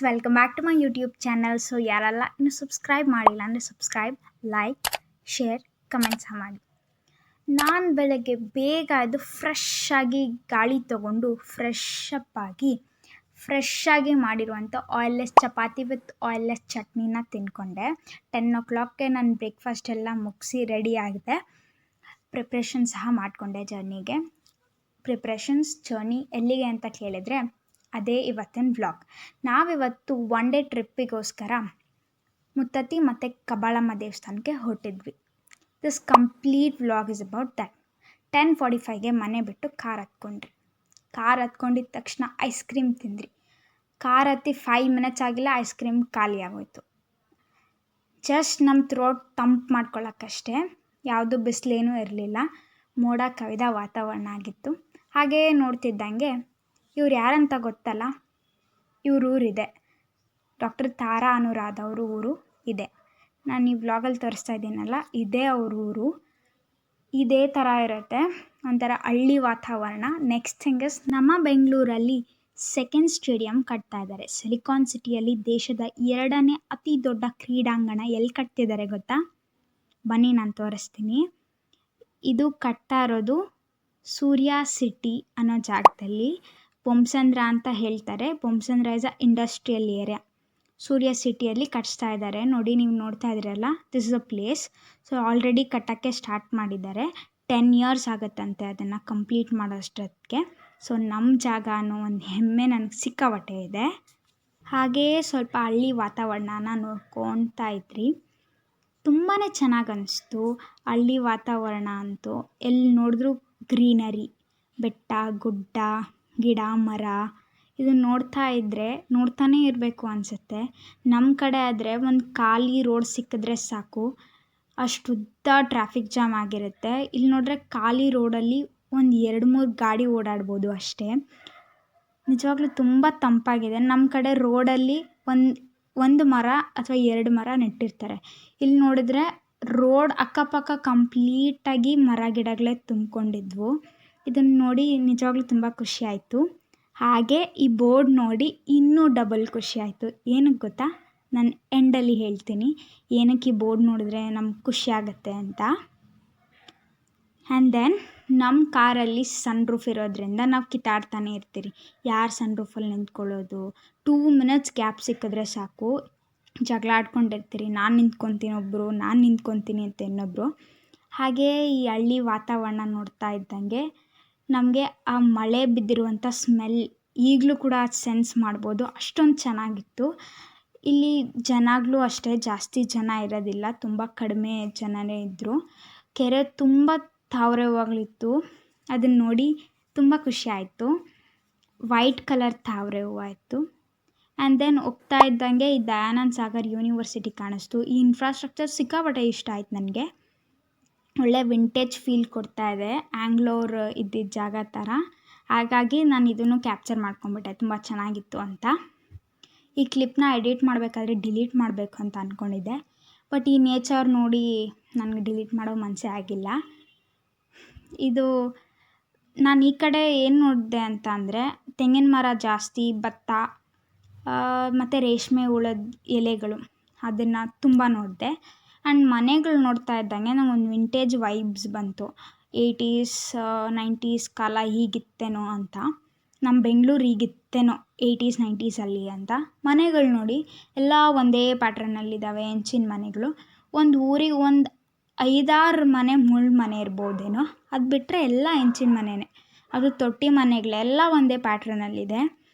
Welcome back to my YouTube channel. So ಯಾರೆಲ್ಲ ಇನ್ನು subscribe ಮಾಡಿಲ್ಲ ಅಂದರೆ ಸಬ್ಸ್ಕ್ರೈಬ್, ಲೈಕ್, ಶೇರ್, ಕಮೆಂಟ್ ಸಹ ಮಾಡಿ. ನಾನು ಬೆಳಗ್ಗೆ ಬೇಗ ಎದ್ದು ಫ್ರೆಶ್ ಆಗಿ ಗಾಳಿ ತೊಗೊಂಡು ಫ್ರೆಶ್ ಆಗಿ ಮಾಡಿರುವಂಥ ಆಯಿಲ್ಲೆಸ್ ಚಪಾತಿ ವಿತ್ ಆಯಿಲ್ಲೆಸ್ ಚಟ್ನಿನ ತಿಂದ್ಕೊಂಡೆ. 10 o'clockಗೆ ನಾನು ಬ್ರೇಕ್ಫಾಸ್ಟ್ ಎಲ್ಲ ಮುಗಿಸಿ ರೆಡಿ ಆಗಿದೆ. ಪ್ರಿಪ್ರೇಷನ್ ಸಹ ಮಾಡಿಕೊಂಡೆ ಜರ್ನಿಗೆ. ಜರ್ನಿ ಎಲ್ಲಿಗೆ ಅಂತ ಕೇಳಿದರೆ ಅದೇ ಇವತ್ತಿನ ವ್ಲಾಗ್. ನಾವಿವತ್ತು ಒನ್ ಡೇ ಟ್ರಿಪ್ಪಿಗೋಸ್ಕರ ಮುತ್ತತ್ತಿ ಮತ್ತು ಕಬ್ಬಾಳಮ್ಮ ದೇವಸ್ಥಾನಕ್ಕೆ ಹೊರಟಿದ್ವಿ. This complete vlog is about that. 10:45ಗೆ ಮನೆ ಬಿಟ್ಟು ಕಾರ್ ಹತ್ಕೊಂಡಿದ್ದ ತಕ್ಷಣ ಐಸ್ ಕ್ರೀಮ್ ತಿಂದ್ರಿ. ಕಾರ್ ಹತ್ತಿ 5 minutes ಆಗಿಲ್ಲ, ಐಸ್ ಕ್ರೀಮ್ ಖಾಲಿ ಆಗೋಯ್ತು. ಜಸ್ಟ್ ನಮ್ಮ ಥ್ರೋಟ್ ತಂಪು ಮಾಡ್ಕೊಳ್ಳೋಕ್ಕಷ್ಟೇ. ಯಾವುದು ಬಿಸಿಲೇನೂ ಇರಲಿಲ್ಲ, ಮೋಡ ಕವಿದ ವಾತಾವರಣ ಆಗಿತ್ತು. ಹಾಗೇ ನೋಡ್ತಿದ್ದಂಗೆ ಇವ್ರು ಯಾರಂತ ಗೊತ್ತಲ್ಲ, ಇವ್ರ ಊರಿದೆ, ಡಾಕ್ಟರ್ ತಾರಾ ಅನುರಾಧ ಅವರು ಊರು ಇದೆ. ನಾನು ಈ ವ್ಲಾಗಲ್ಲಿ ತೋರಿಸ್ತಾ ಇದ್ದೀನಲ್ಲ, ಇದೇ ಅವ್ರ ಊರು. ಇದೇ ಥರ ಇರುತ್ತೆ, ಒಂಥರ ಹಳ್ಳಿ ವಾತಾವರಣ. ನೆಕ್ಸ್ಟ್ ಥಿಂಗ್ ಇಸ್, ನಮ್ಮ ಬೆಂಗಳೂರಲ್ಲಿ ಸೆಕೆಂಡ್ ಸ್ಟೇಡಿಯಂ ಕಟ್ತಾ ಇದ್ದಾರೆ. ಸಿಲಿಕಾನ್ ಸಿಟಿಯಲ್ಲಿ ದೇಶದ 2ನೇ ಅತಿ ದೊಡ್ಡ ಕ್ರೀಡಾಂಗಣ ಎಲ್ಲಿ ಕಟ್ತಿದ್ದಾರೆ ಗೊತ್ತಾ? ಬನ್ನಿ ನಾನು ತೋರಿಸ್ತೀನಿ. ಇದು ಕಟ್ತಾ ಇರೋದು ಸೂರ್ಯ ಸಿಟಿ ಅನ್ನೋ ಜಾಗದಲ್ಲಿ. ಬೊಮ್ಮಸಂದ್ರ ಅಂತ ಹೇಳ್ತಾರೆ. Bommasandra is a industrial area. Surya ಸಿಟಿಯಲ್ಲಿ ಕಟ್ಸ್ತಾ ಇದ್ದಾರೆ. ನೋಡಿ, ನೀವು ನೋಡ್ತಾ ಇದ್ದೀರಲ್ಲ, this is a place. So already ಕಟ್ಟೋಕ್ಕೆ ಸ್ಟಾರ್ಟ್ ಮಾಡಿದ್ದಾರೆ. 10 years ಆಗುತ್ತಂತೆ ಅದನ್ನು ಕಂಪ್ಲೀಟ್ ಮಾಡೋಷ್ಟೊತ್ತಿಗೆ. ಸೊ ನಮ್ಮ ಜಾಗ ಅನ್ನೋ ಒಂದು ಹೆಮ್ಮೆ ನನಗೆ ಸಿಕ್ಕಾಪಟ್ಟೆ ಇದೆ. ಹಾಗೆಯೇ ಸ್ವಲ್ಪ ಹಳ್ಳಿ ವಾತಾವರಣನ ನೋಡ್ಕೊತಾ ಇದ್ರಿ. ತುಂಬಾ ಚೆನ್ನಾಗಿ ಅನಿಸ್ತು ಹಳ್ಳಿ ವಾತಾವರಣ ಅಂತೂ. ಎಲ್ಲಿ ನೋಡಿದ್ರೂ ಗ್ರೀನರಿ, ಬೆಟ್ಟ, ಗುಡ್ಡ, ಗಿಡ, ಮರ. ಇದನ್ನು ನೋಡ್ತಾ ಇದ್ದರೆ ನೋಡ್ತಾನೇ ಇರಬೇಕು ಅನಿಸುತ್ತೆ. ನಮ್ಮ ಕಡೆ ಆದರೆ ಒಂದು ಖಾಲಿ ರೋಡ್ ಸಿಕ್ಕಿದ್ರೆ ಸಾಕು, ಅಷ್ಟುದ್ದ ಟ್ರಾಫಿಕ್ ಜಾಮ್ ಆಗಿರುತ್ತೆ. ಇಲ್ಲಿ ನೋಡಿದ್ರೆ ಖಾಲಿ ರೋಡಲ್ಲಿ ಒಂದು 2-3 ಗಾಡಿ ಓಡಾಡ್ಬೋದು ಅಷ್ಟೇ. ನಿಜವಾಗ್ಲೂ ತುಂಬ ತಂಪಾಗಿದೆ. ನಮ್ಮ ಕಡೆ ರೋಡಲ್ಲಿ ಒಂದು ಮರ ಅಥವಾ 2 ಮರ ನೆಟ್ಟಿರ್ತಾರೆ. ಇಲ್ಲಿ ನೋಡಿದ್ರೆ ರೋಡ್ ಅಕ್ಕಪಕ್ಕ ಕಂಪ್ಲೀಟಾಗಿ ಮರ ಗಿಡಗಳೇ ತುಂಬಿಕೊಂಡಿದ್ವು. ಇದನ್ನು ನೋಡಿ ನಿಜವಾಗ್ಲೂ ತುಂಬ ಖುಷಿ ಆಯಿತು. ಹಾಗೆ ಈ ಬೋರ್ಡ್ ನೋಡಿ ಇನ್ನೂ ಡಬಲ್ ಖುಷಿ ಆಯಿತು. ಏನಕ್ಕೆ ಗೊತ್ತಾ? ನಾನು ಎಂಡಲ್ಲಿ ಹೇಳ್ತೀನಿ ಏನಕ್ಕೆ ಈ ಬೋರ್ಡ್ ನೋಡಿದ್ರೆ ನಮ್ಗೆ ಖುಷಿ ಆಗುತ್ತೆ ಅಂತ. ಆ್ಯಂಡ್ ದೆನ್ ನಮ್ಮ ಕಾರಲ್ಲಿ ಸನ್ ರೂಫ್ ಇರೋದ್ರಿಂದ ನಾವು ಕಿತ್ತಾಡ್ತಾನೆ ಇರ್ತೀರಿ. ಯಾರು ಸನ್ ರೂಫಲ್ಲಿ ನಿಂತ್ಕೊಳ್ಳೋದು? 2 minutes ಗ್ಯಾಪ್ ಸಿಕ್ಕಿದ್ರೆ ಸಾಕು, ಜಗಳ ಆಡ್ಕೊಂಡಿರ್ತೀರಿ. ನಾನು ನಿಂತ್ಕೊತೀನಿ ಅಂತ ಇನ್ನೊಬ್ಬರು. ಹಾಗೇ ಈ ಹಳ್ಳಿ ವಾತಾವರಣ ನೋಡ್ತಾ ಇದ್ದಂಗೆ ನಮಗೆ ಆ ಮಳೆ ಬಿದ್ದಿರುವಂಥ ಸ್ಮೆಲ್ ಈಗಲೂ ಕೂಡ ಸೆನ್ಸ್ ಮಾಡ್ಬೋದು. ಅಷ್ಟೊಂದು ಚೆನ್ನಾಗಿತ್ತು. ಇಲ್ಲಿ ಜನಗಳು ಅಷ್ಟೇ, ಜಾಸ್ತಿ ಜನ ಇರೋದಿಲ್ಲ, ತುಂಬ ಕಡಿಮೆ ಜನನೇ ಇದ್ದರು. ಕೆರೆ ತುಂಬ ತಾವರೆ ಹೂವುಗಳಿತ್ತು. ಅದನ್ನು ನೋಡಿ ತುಂಬ ಖುಷಿ ಆಯಿತು. ವೈಟ್ ಕಲರ್ ತಾವರೆ ಹೂವು ಇತ್ತು. ಆ್ಯಂಡ್ ದೆನ್ ಹೋಗ್ತಾ ಇದ್ದಂಗೆ ಈ ದಯಾನಂದ ಸಾಗರ್ ಯೂನಿವರ್ಸಿಟಿ ಕಾಣಿಸ್ತು. ಈ ಇನ್ಫ್ರಾಸ್ಟ್ರಕ್ಚರ್ ಸಿಕ್ಕಾಪಟ್ಟೆ ಇಷ್ಟ ಆಯ್ತು ನನಗೆ. ಒಳ್ಳೆ ವಿಂಟೇಜ್ ಫೀಲ್ ಕೊಡ್ತಾ ಇದೆ, ಆಂಗ್ಲೋರ್ ಇದ್ದಿದ್ದ ಜಾಗ ಥರ. ಹಾಗಾಗಿ ನಾನು ಇದನ್ನು ಕ್ಯಾಪ್ಚರ್ ಮಾಡ್ಕೊಂಬಿಟ್ಟೆ, ತುಂಬ ಚೆನ್ನಾಗಿತ್ತು ಅಂತ. ಈ ಕ್ಲಿಪ್ನ ಎಡಿಟ್ ಮಾಡಬೇಕಾದ್ರೆ ಡಿಲೀಟ್ ಮಾಡಬೇಕು ಅಂತ ಅಂದ್ಕೊಂಡಿದ್ದೆ, ಬಟ್ ಈ ನೇಚರ್ ನೋಡಿ ನನಗೆ ಡಿಲೀಟ್ ಮಾಡೋ ಮನಸ್ಸೇ ಆಗಿಲ್ಲ. ಇದು ನಾನು ಈ ಕಡೆ ಏನು ನೋಡಿದೆ ಅಂತ ಅಂದರೆ ತೆಂಗಿನ ಮರ ಜಾಸ್ತಿ, ಭತ್ತ ಮತ್ತು ರೇಷ್ಮೆ ಹುಳದ ಎಲೆಗಳು, ಅದನ್ನು ತುಂಬ ನೋಡಿದೆ. ಆ್ಯಂಡ್ ಮನೆಗಳು ನೋಡ್ತಾ ಇದ್ದಂಗೆ ನಂಗೊಂದು ವಿಂಟೇಜ್ ವೈಬ್ಸ್ ಬಂತು. 80s 90s ಕಾಲ ಹೀಗಿತ್ತೇನೋ ಅಂತ. ನಮ್ಮ ಬೆಂಗಳೂರು ಹೀಗಿತ್ತೇನೋ 80s 90s ಅಂತ. ಮನೆಗಳು ನೋಡಿ ಎಲ್ಲ ಒಂದೇ ಪ್ಯಾಟ್ರನಲ್ಲಿದ್ದಾವೆ, ಹೆಂಚಿನ ಮನೆಗಳು. ಒಂದು ಊರಿಗೆ ಒಂದು 5-6 ಮನೆ ಮುಳ್ಳು ಮನೆ ಇರ್ಬೋದೇನೋ, ಅದು ಬಿಟ್ಟರೆ ಎಲ್ಲ ಹೆಂಚಿನ ಮನೆಯೇ. ಅದು ತೊಟ್ಟಿ ಮನೆಗಳೆಲ್ಲ ಒಂದೇ ಪ್ಯಾಟ್ರನಲ್ಲಿದೆ.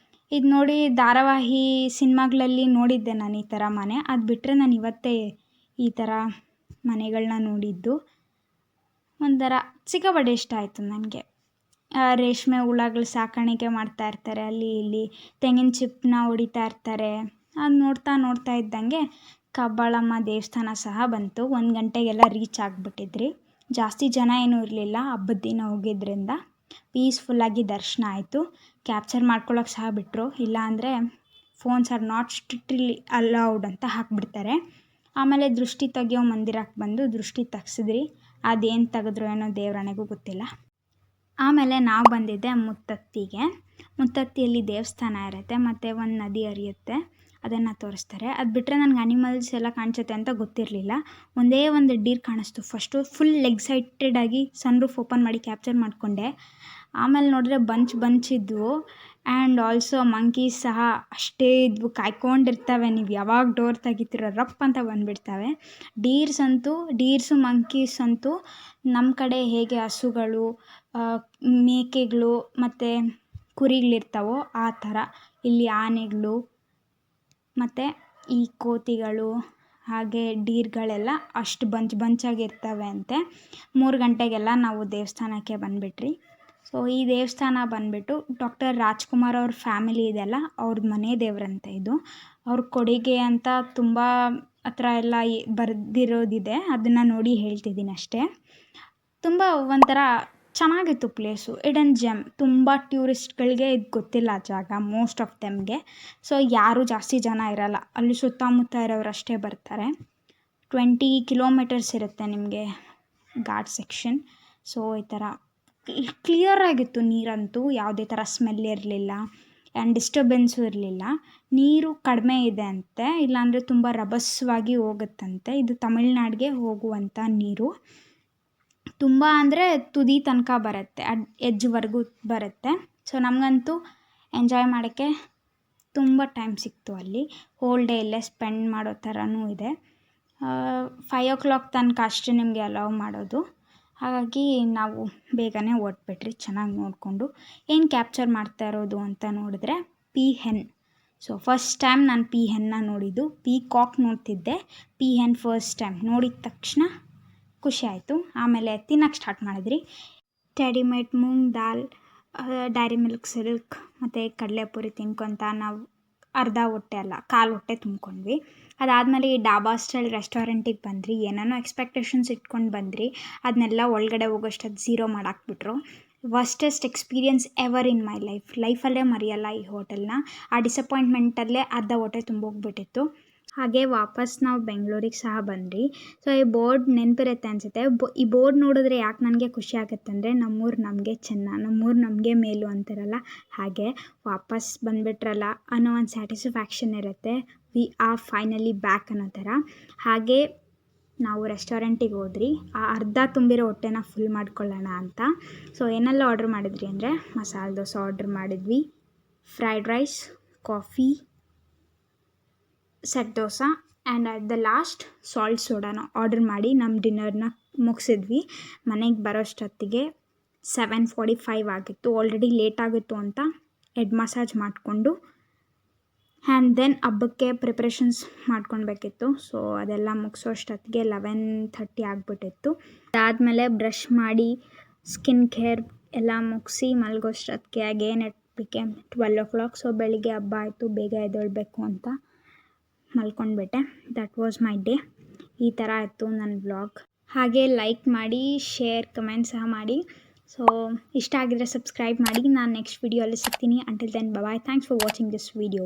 ಇದು ನೋಡಿ ಧಾರಾವಾಹಿ ಸಿನಿಮಾಗಳಲ್ಲಿ ನೋಡಿದ್ದೆ ನಾನು ಈ ಥರ ಮನೆ. ಅದು ಬಿಟ್ಟರೆ ನಾನು ಇವತ್ತೇ ಈ ಥರ ಮನೆಗಳನ್ನ ನೋಡಿದ್ದು. ಒಂಥರ ಸಿಕ್ಕಾಪಟ್ಟೆ ಇಷ್ಟ ಆಯಿತು ನನಗೆ. ರೇಷ್ಮೆ ಹುಳಗಳು ಸಾಕಾಣಿಕೆ ಮಾಡ್ತಾ ಇರ್ತಾರೆ ಅಲ್ಲಿ ಇಲ್ಲಿ, ತೆಂಗಿನ ಚಿಪ್ಪನ್ನ ಹೊಡಿತಾ ಇರ್ತಾರೆ. ಅದು ನೋಡ್ತಾ ಇದ್ದಂಗೆ ಕಬ್ಬಾಳಮ್ಮ ದೇವಸ್ಥಾನ ಸಹ ಬಂತು. 1 ಗಂಟೆಗೆಲ್ಲ ರೀಚ್ ಆಗಿಬಿಟ್ಟಿದ್ರಿ. ಜಾಸ್ತಿ ಜನ ಏನೂ ಇರಲಿಲ್ಲ, ಹಬ್ಬದ ದಿನ ಹೋಗಿದ್ದರಿಂದ ಪೀಸ್ಫುಲ್ಲಾಗಿ ದರ್ಶನ ಆಯಿತು. ಕ್ಯಾಪ್ಚರ್ ಮಾಡ್ಕೊಳ್ಳೋಕೆ ಸಹ ಬಿಟ್ಟರು, ಇಲ್ಲಾಂದರೆ phones are not strictly allowed ಅಂತ ಹಾಕ್ಬಿಡ್ತಾರೆ. ಆಮೇಲೆ ದೃಷ್ಟಿ ತೆಗಿಯೋ ಮಂದಿರಕ್ಕೆ ಬಂದು ದೃಷ್ಟಿ ತೆಗ್ಸಿದ್ರಿ. ಅದೇನು ತೆಗೆದ್ರೋ ಏನೋ ದೇವರಾಣೆಗೂ ಗೊತ್ತಿಲ್ಲ. ಆಮೇಲೆ ನಾವು ಬಂದಿದ್ದೆ ಮುತ್ತತ್ತಿಗೆ. ಮುತ್ತತ್ತಿಯಲ್ಲಿ ದೇವಸ್ಥಾನ ಇರುತ್ತೆ ಮತ್ತು ಒಂದು ನದಿ ಹರಿಯುತ್ತೆ. ಅದನ್ನು ತೋರಿಸ್ತಾರೆ. ಅದು ಬಿಟ್ಟರೆ ನನಗೆ ಅನಿಮಲ್ಸ್ ಎಲ್ಲ ಕಾಣಿಸುತ್ತೆ ಅಂತ ಗೊತ್ತಿರಲಿಲ್ಲ. ಒಂದೇ ಒಂದು ಡೀರ್ ಕಾಣಿಸ್ತು. ಫಸ್ಟು ಫುಲ್ ಎಕ್ಸೈಟೆಡಾಗಿ ಸನ್ ರೂಫ್ ಓಪನ್ ಮಾಡಿ ಕ್ಯಾಪ್ಚರ್ ಮಾಡಿಕೊಂಡೆ. ಆಮೇಲೆ ನೋಡಿದ್ರೆ ಬಂಚ್ ಇದ್ವು. ಆ್ಯಂಡ್ ಆಲ್ಸೋ ಮಂಕೀಸ್ ಸಹ ಅಷ್ಟೇ ಇದ್ವು, ಕಾಯ್ಕೊಂಡಿರ್ತವೆ. ನೀವು ಯಾವಾಗ ಡೋರ್ ತೆಗಿತೀರೋ ರಪ್ ಅಂತ ಬಂದುಬಿಡ್ತವೆ. ಡೀರ್ಸು ಮಂಕೀಸ್ ಅಂತೂ ನಮ್ಮ ಕಡೆ ಹೇಗೆ ಹಸುಗಳು, ಮೇಕೆಗಳು ಮತ್ತು ಕುರಿಗಳಿರ್ತಾವೋ ಆ ಥರ ಇಲ್ಲಿ ಆನೆಗಳು ಮತ್ತು ಈ ಕೋತಿಗಳು ಹಾಗೆ ಡೀರ್ಗಳೆಲ್ಲ ಅಷ್ಟು ಬಂಚಾಗಿರ್ತವೆ ಅಂತೆ. 3 ಗಂಟೆಗೆಲ್ಲ ನಾವು ದೇವಸ್ಥಾನಕ್ಕೆ ಬಂದುಬಿಟ್ರಿ. ಸೊ ಈ ದೇವಸ್ಥಾನ ಬಂದುಬಿಟ್ಟು ಡಾಕ್ಟರ್ ರಾಜ್ಕುಮಾರ್ ಅವ್ರ ಫ್ಯಾಮಿಲಿ ಇದೆಯಲ್ಲ, ಅವ್ರದ್ದು ಮನೆ ದೇವರಂತೆ ಇದು. ಅವ್ರ ಕೊಡುಗೆ ಅಂತ ತುಂಬ ಹತ್ರ ಎಲ್ಲ ಬರೆದಿರೋದಿದೆ, ಅದನ್ನು ನೋಡಿ ಹೇಳ್ತಿದ್ದೀನಿ ಅಷ್ಟೇ. ತುಂಬ ಒಂಥರ ಚೆನ್ನಾಗಿತ್ತು ಪ್ಲೇಸು. ಇಡನ್ ಜೆಮ್. ತುಂಬ ಟ್ಯೂರಿಸ್ಟ್ಗಳಿಗೆ ಇದು ಗೊತ್ತಿಲ್ಲ ಜಾಗ, ಮೋಸ್ಟ್ ಆಫ್ ದೆಮ್ಗೆ. ಸೊ ಯಾರೂ ಜಾಸ್ತಿ ಜನ ಇರಲ್ಲ ಅಲ್ಲಿ, ಸುತ್ತಮುತ್ತ ಇರೋರು ಅಷ್ಟೇ ಬರ್ತಾರೆ. 20 ಕಿಲೋಮೀಟರ್ಸ್ ಇರುತ್ತೆ ನಿಮಗೆ ಘಾಟ್ ಸೆಕ್ಷನ್. ಸೊ ಈ ಥರ ಕ್ಲಿಯರಾಗಿತ್ತು ನೀರಂತೂ, ಯಾವುದೇ ಥರ ಸ್ಮೆಲ್ ಇರಲಿಲ್ಲ ಆ್ಯಂಡ್ ಡಿಸ್ಟರ್ಬೆನ್ಸು ಇರಲಿಲ್ಲ. ನೀರು ಕಡಿಮೆ ಇದೆ ಅಂತೆ, ಇಲ್ಲಾಂದರೆ ತುಂಬ ರಭಸವಾಗಿ ಹೋಗುತ್ತಂತೆ. ಇದು ತಮಿಳ್ನಾಡಿಗೆ ಹೋಗುವಂಥ ನೀರು. ತುಂಬ ಅಂದರೆ ತುದಿ ತನಕ ಬರುತ್ತೆ, ಎಡ್ಜ್ವರೆಗೂ ಬರುತ್ತೆ. ಸೊ ನಮಗಂತೂ ಎಂಜಾಯ್ ಮಾಡೋಕ್ಕೆ ತುಂಬ ಟೈಮ್ ಸಿಕ್ತು ಅಲ್ಲಿ. ಹೋಲ್ ಡೇ ಇಲ್ಲೇ ಸ್ಪೆಂಡ್ ಮಾಡೋ ಥರನೂ ಇದೆ. 5 o'clock ತನಕ ಅಷ್ಟೇ ನಿಮಗೆ ಅಲೌ ಮಾಡೋದು. ಹಾಗಾಗಿ ನಾವು ಬೇಗನೆ ಹೊರಟ್ಬಿಟ್ರಿ ಚೆನ್ನಾಗಿ ನೋಡಿಕೊಂಡು. ಏನು ಕ್ಯಾಪ್ಚರ್ ಮಾಡ್ತಾ ಇರೋದು ಅಂತ ನೋಡಿದ್ರೆ ಪೀಹೆನ್. ಸೊ ಫಸ್ಟ್ ಟೈಮ್ ನಾನು ಪೀಹೆನ್ನ ನೋಡಿದ್ದು. ಪೀಕಾಕ್ ನೋಡ್ತಿದ್ದೆ, ಪೀಹೆನ್ ಫಸ್ಟ್ ಟೈಮ್ ನೋಡಿದ ತಕ್ಷಣ ಖುಷಿ ಆಯಿತು. ಆಮೇಲೆ ತಿನ್ನೋಕ್ಕೆ ಸ್ಟಾರ್ಟ್ ಮಾಡಿದ್ರಿ. ರೆಡಿಮೇಡ್ ಮೂಂಗ್ ದಾಲ್, ಡೈರಿ ಮಿಲ್ಕ್ ಸಿಲ್ಕ್ ಮತ್ತು ಕಡಲೆಪುರಿ ತಿನ್ಕೊತ ನಾವು ಅರ್ಧ ಹೊಟ್ಟೆ ಅಲ್ಲ, ಕಾಲು ಹೊಟ್ಟೆ ತುಂಬ್ಕೊಂಡ್ವಿ. ಅದಾದಮೇಲೆ ಈ ಡಾಬಾ ಸ್ಟೈಲ್ ರೆಸ್ಟೋರೆಂಟಿಗೆ ಬಂದ್ರಿ. ಏನೇನೋ ಎಕ್ಸ್ಪೆಕ್ಟೇಷನ್ಸ್ ಇಟ್ಕೊಂಡು ಬಂದ್ರಿ, ಅದನ್ನೆಲ್ಲ ಒಳಗಡೆ ಹೋಗೋಷ್ಟೊತ್ತು ಝೀರೋ ಮಾಡಾಕ್ಬಿಟ್ರು. ವರ್ಸ್ಟೆಸ್ಟ್ ಎಕ್ಸ್ಪೀರಿಯನ್ಸ್ ಎವರ್ ಇನ್ ಮೈ ಲೈಫಲ್ಲೇ ಮರೆಯಲ್ಲ ಈ ಹೋಟೆಲ್ನ. ಆ ಡಿಸಪಾಯಿಂಟ್ಮೆಂಟಲ್ಲೇ ಅರ್ಧ ಹೊಟ್ಟೆ ತುಂಬೋಗ್ಬಿಟ್ಟಿತ್ತು. ಹಾಗೆ ವಾಪಸ್ ನಾವು ಬೆಂಗಳೂರಿಗೆ ಸಹ ಬಂದ್ರಿ. ಸೊ ಈ ಬೋರ್ಡ್ ನೆನಪಿರುತ್ತೆ ಅನಿಸುತ್ತೆ. ಈ ಬೋರ್ಡ್ ನೋಡಿದ್ರೆ ಯಾಕೆ ನನಗೆ ಖುಷಿ ಆಗುತ್ತೆ ಅಂದರೆ, ನಮ್ಮೂರು ನಮಗೆ ಚೆನ್ನ, ನಮ್ಮೂರು ನಮಗೆ ಮೇಲು ಅಂತಾರಲ್ಲ, ಹಾಗೆ ವಾಪಸ್ ಬಂದುಬಿಟ್ರಲ್ಲ ಅನ್ನೋ ಒಂದು ಸ್ಯಾಟಿಸ್ಫ್ಯಾಕ್ಷನ್ ಇರುತ್ತೆ. ವಿ ಆರ್ ಫೈನಲಿ ಬ್ಯಾಕ್ ಅನ್ನೋ ಥರ. ಹಾಗೆ ನಾವು ರೆಸ್ಟೋರೆಂಟಿಗೆ ಹೋದ್ರಿ, ಆ ಅರ್ಧ ತುಂಬಿರೋ ಹೊಟ್ಟೆನ ಫುಲ್ ಮಾಡ್ಕೊಳ್ಳೋಣ ಅಂತ. ಸೊ ಏನೆಲ್ಲ ಆರ್ಡ್ರ್ ಮಾಡಿದ್ರಿ ಅಂದರೆ, ಮಸಾಲೆ ದೋಸೆ ಆರ್ಡ್ರ್ ಮಾಡಿದ್ವಿ, fried rice, coffee, set dosa and at the last salt ಸೋಡಾನ ಆರ್ಡ್ರ್ ಮಾಡಿ ನಮ್ಮ ಡಿನ್ನರ್ನ ಮುಗಿಸಿದ್ವಿ. ಮನೆಗೆ ಬರೋಷ್ಟೊತ್ತಿಗೆ 7:45 ಆಗಿತ್ತು. ಆಲ್ರೆಡಿ ಲೇಟ್ ಆಗಿತ್ತು ಅಂತ ಹೆಡ್ ಮಸಾಜ್ ಮಾಡಿಕೊಂಡು ಆ್ಯಂಡ್ ದೆನ್ ಹಬ್ಬಕ್ಕೆ ಪ್ರಿಪ್ರೇಷನ್ಸ್ ಮಾಡ್ಕೊಳ್ಬೇಕಿತ್ತು. ಸೊ ಅದೆಲ್ಲ ಮುಗಿಸೋಷ್ಟೊತ್ತಿಗೆ 11:30 ಆಗಿಬಿಟ್ಟಿತ್ತು. ಅದಾದಮೇಲೆ ಬ್ರಷ್ ಮಾಡಿ ಸ್ಕಿನ್ ಕೇರ್ ಎಲ್ಲ ಮುಗಿಸಿ ಮಲಗೋಷ್ಟೊತ್ತಿಗೆ again it became 12 o'clock. So ಬೆಳಿಗ್ಗೆ ಹಬ್ಬ ಆಯಿತು, ಬೇಗ ಎದ್ದೇಳಬೇಕು ಅಂತ ಮಲ್ಕೊಂಡ್ಬಿಟ್ಟೆ. That was my day. ಈ ಥರ ಇತ್ತು ನನ್ನ ವ್ಲಾಗ್. ಹಾಗೆ ಲೈಕ್ ಮಾಡಿ, ಶೇರ್, ಕಮೆಂಟ್ ಸಹ ಮಾಡಿ. ಸೊ ಇಷ್ಟ ಆಗಿದ್ರೆ ಸಬ್ಸ್ಕ್ರೈಬ್ ಮಾಡಿ. ನಾನು ನೆಕ್ಸ್ಟ್ ವಿಡಿಯೋಲ್ಲಿ ಸಿಗ್ತೀನಿ. Until then bye. Thanks for watching this video.